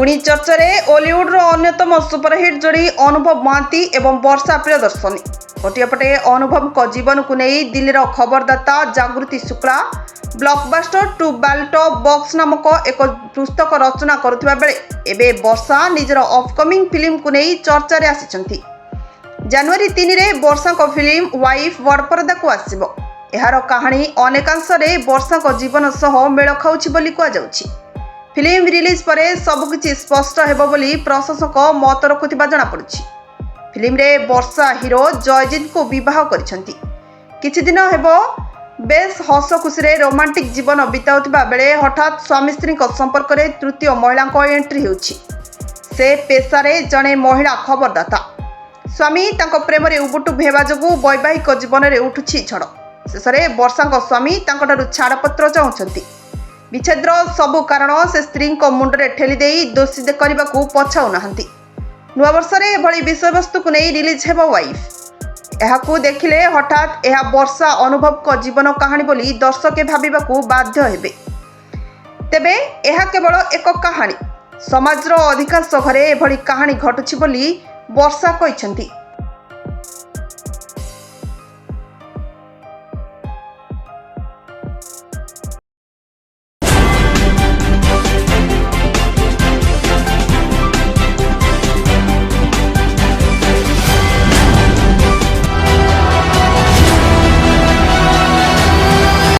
पुणी चर्चा ओलीउड अन्यतम सुपरहिट जोड़ी अनुभव महांती एवं वर्षा प्रियदर्शनी। गोटेपटे अनुभव जीवन को नहीं दिल्ली खबरदाता Jagriti Shukla blockbuster to ballot box नामक एक पुस्तक रचना करुवा बेले एबे वर्षा निजर अपकमिंग फिल्म को नहीं चर्चा रे आसी। जनवरी 3 रे वर्षा को फिल्म वाइफ बड़ पर्दा को आसिबो। एहार कहानी अनेकांश वर्षा जीवन सह मेल खाउछि बोली कहा जाउछि। फिल्म रिलीज पर सबकिछि स्पष्ट हेबो बोली प्रशासक मत रखुथिबा जणा पड़ुछि। फिल्म रे वर्षा हीरो जयजित को विवाह करिसेंती। किछि दिन हेबो बेस हस खुशी रे रोमांटिक जीवन बिताउथिबा बेले हठात स्वामी स्त्री संपर्क रे तृतीय महिला को एंट्री होछि। से पेशा रे जणे महिला खबरदाता। स्वामी तांको प्रेम रे उबुटु हेबा जोगु वैवाहिक जीवन रे उठुछि झड़। शेष में वर्षा स्वामी तांको छाड़पत्र चाहूँगी। विच्छेद्र सबु कारण से स्त्री मुंडे ठेली दोषी करने को पछाऊ ना। नुआ वर्ष एभली विषय वस्तु को नहीं रिलीज हेब वाइफ। यह देखिले हठात यह वर्षा अनुभव जीवन कहानी बोली दर्शके भाविबाकू बाध्य हेबे। तेबे यह केवल एक कहानी। समाजर अधिकांश घरे एभली कहानी घटुछि बोली वर्षा कहिसेंती।